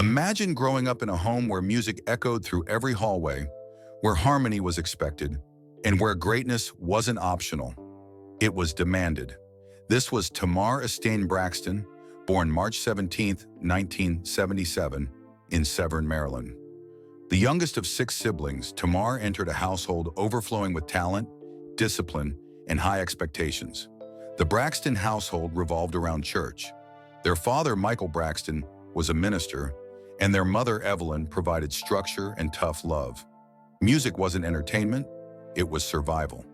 Imagine growing up in a home where music echoed through every hallway, where harmony was expected, and where greatness wasn't optional. It was demanded. This was Tamar Braxton, born March 17, 1977, in Severn, Maryland. The youngest of 6 siblings, Tamar entered a household overflowing with talent, discipline, and high expectations. The Braxton household revolved around church. Their father, Michael Braxton, was a minister, and their mother, Evelyn, provided structure and tough love. Music wasn't entertainment, it was survival.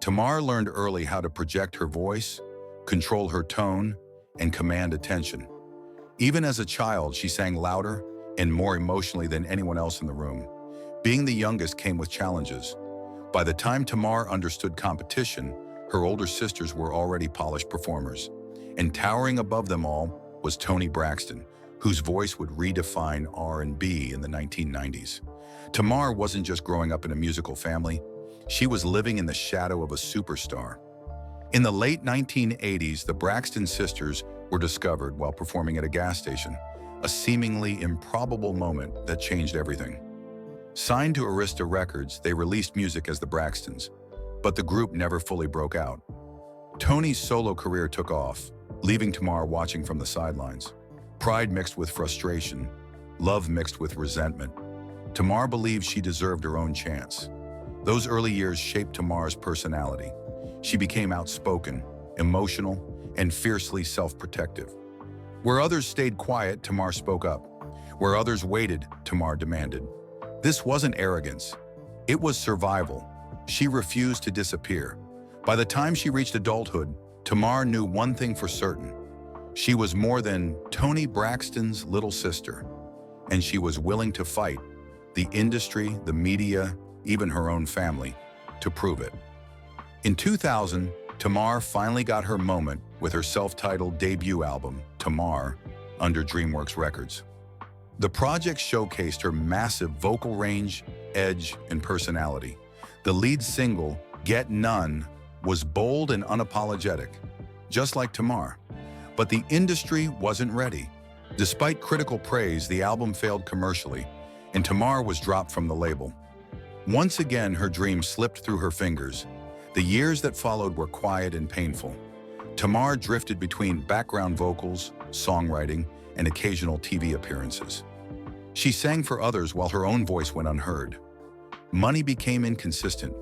Tamar learned early how to project her voice, control her tone, and command attention. Even as a child, she sang louder and more emotionally than anyone else in the room. Being the youngest came with challenges. By the time Tamar understood competition, her older sisters were already polished performers. And towering above them all was Toni Braxton, whose voice would redefine R&B in the 1990s. Tamar wasn't just growing up in a musical family, she was living in the shadow of a superstar. In the late 1980s, the Braxton sisters were discovered while performing at a gas station, a seemingly improbable moment that changed everything. Signed to Arista Records, they released music as the Braxtons, but the group never fully broke out. Toni's solo career took off, leaving Tamar watching from the sidelines. Pride mixed with frustration, love mixed with resentment. Tamar believed she deserved her own chance. Those early years shaped Tamar's personality. She became outspoken, emotional, and fiercely self-protective. Where others stayed quiet, Tamar spoke up. Where others waited, Tamar demanded. This wasn't arrogance. It was survival. She refused to disappear. By the time she reached adulthood, Tamar knew one thing for certain. She was more than Toni Braxton's little sister, and she was willing to fight the industry, the media, even her own family, to prove it. In 2000, Tamar finally got her moment with her self-titled debut album, Tamar, under DreamWorks Records. The project showcased her massive vocal range, edge, and personality. The lead single, Get None, was bold and unapologetic, just like Tamar. But the industry wasn't ready. Despite critical praise, the album failed commercially, and Tamar was dropped from the label. Once again, her dream slipped through her fingers. The years that followed were quiet and painful. Tamar drifted between background vocals, songwriting, and occasional TV appearances. She sang for others while her own voice went unheard. Money became inconsistent.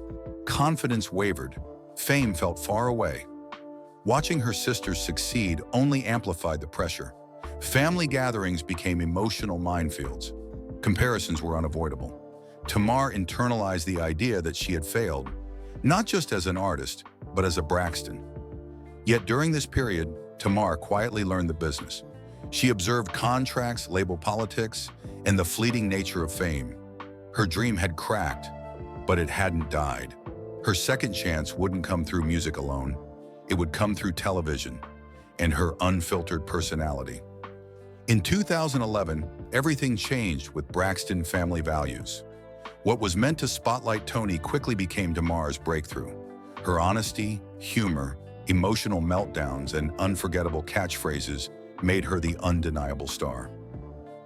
Confidence wavered. Fame felt far away. Watching her sisters succeed only amplified the pressure. Family gatherings became emotional minefields. Comparisons were unavoidable. Tamar internalized the idea that she had failed, not just as an artist, but as a Braxton. Yet during this period, Tamar quietly learned the business. She observed contracts, label politics, and the fleeting nature of fame. Her dream had cracked, but it hadn't died. Her second chance wouldn't come through music alone. It would come through television and her unfiltered personality. In 2011, everything changed with Braxton Family Values. What was meant to spotlight Toni quickly became Tamar's breakthrough. Her honesty, humor, emotional meltdowns, and unforgettable catchphrases made her the undeniable star.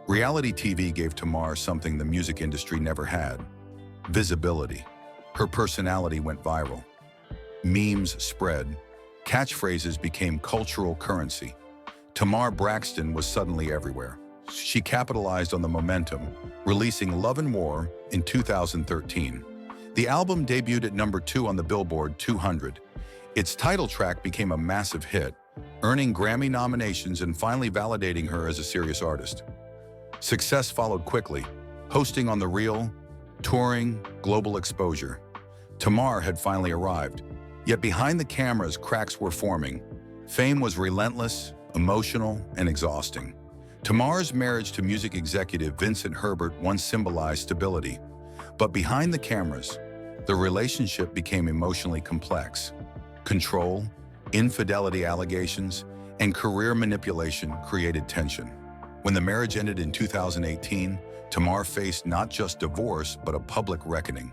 Reality TV gave Tamar something the music industry never had: visibility. Her personality went viral. Memes spread. Catchphrases became cultural currency. Tamar Braxton was suddenly everywhere. She capitalized on the momentum, releasing Love and War in 2013. The album debuted at #2 on the Billboard 200. Its title track became a massive hit, earning Grammy nominations and finally validating her as a serious artist. Success followed quickly, hosting on The Real, touring, global exposure. Tamar had finally arrived, yet behind the cameras, cracks were forming. Fame was relentless, emotional, and exhausting. Tamar's marriage to music executive Vincent Herbert once symbolized stability, but behind the cameras, the relationship became emotionally complex. Control, infidelity allegations, and career manipulation created tension. When the marriage ended in 2018, Tamar faced not just divorce, but a public reckoning.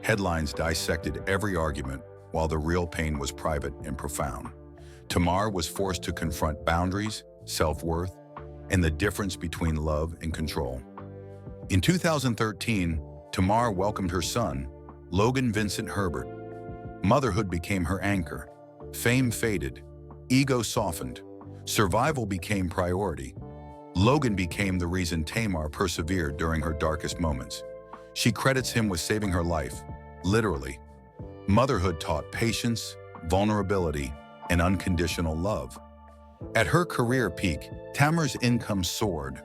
Headlines dissected every argument, while the real pain was private and profound. Tamar was forced to confront boundaries, self-worth, and the difference between love and control. In 2013, Tamar welcomed her son, Logan Vincent Herbert. Motherhood became her anchor. Fame faded. Ego softened. Survival became priority. Logan became the reason Tamar persevered during her darkest moments. She credits him with saving her life, literally. Motherhood taught patience, vulnerability, and unconditional love. At her career peak, Tamar's income soared.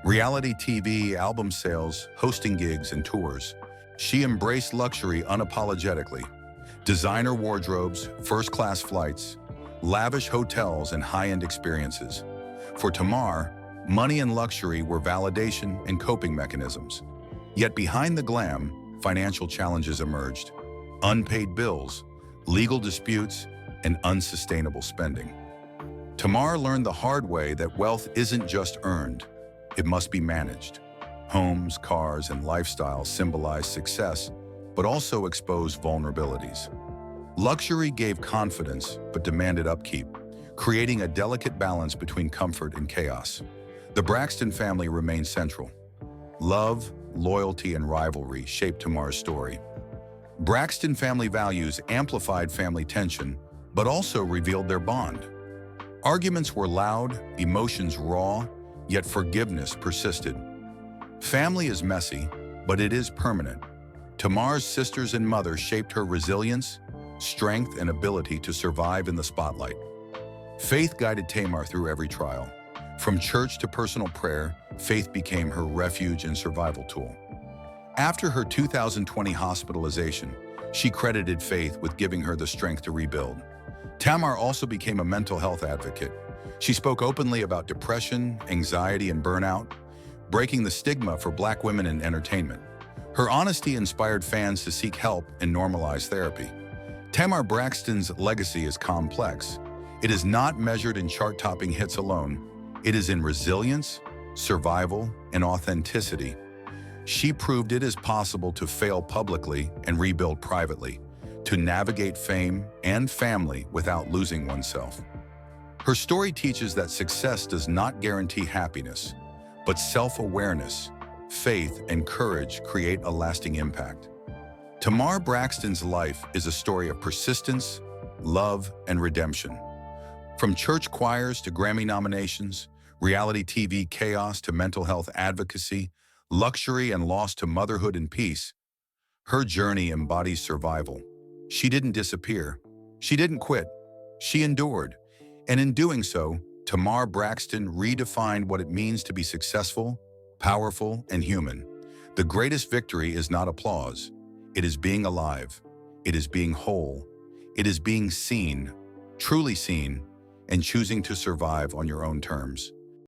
Reality TV, album sales, hosting gigs, and tours. She embraced luxury unapologetically. Designer wardrobes, first-class flights, lavish hotels, and high-end experiences. For Tamar, money and luxury were validation and coping mechanisms. Yet behind the glam, financial challenges emerged. Unpaid bills, legal disputes, and unsustainable spending. Tamar learned the hard way that wealth isn't just earned, it must be managed. Homes, cars, and lifestyles symbolize success, but also expose vulnerabilities. Luxury gave confidence, but demanded upkeep, creating a delicate balance between comfort and chaos. The Braxton family remained central. Love, loyalty, and rivalry shaped Tamar's story. Braxton family values amplified family tension, but also revealed their bond. Arguments were loud, emotions raw, yet forgiveness persisted. Family is messy, but it is permanent. Tamar's sisters and mother shaped her resilience, strength, and ability to survive in the spotlight. Faith guided Tamar through every trial. From church to personal prayer, faith became her refuge and survival tool. After her 2020 hospitalization, she credited faith with giving her the strength to rebuild. Tamar also became a mental health advocate. She spoke openly about depression, anxiety, and burnout, breaking the stigma for Black women in entertainment. Her honesty inspired fans to seek help and normalize therapy. Tamar Braxton's legacy is complex. It is not measured in chart-topping hits alone. It is in resilience, survival, and authenticity. She proved it is possible to fail publicly and rebuild privately, to navigate fame and family without losing oneself. Her story teaches that success does not guarantee happiness, but self-awareness, faith, and courage create a lasting impact. Tamar Braxton's life is a story of persistence, love, and redemption. From church choirs to Grammy nominations, reality TV chaos to mental health advocacy, luxury and loss to motherhood and peace, her journey embodies survival. She didn't disappear. She didn't quit. She endured. And in doing so, Tamar Braxton redefined what it means to be successful, powerful, and human. The greatest victory is not applause. It is being alive. It is being whole. It is being seen, truly seen, and choosing to survive on your own terms.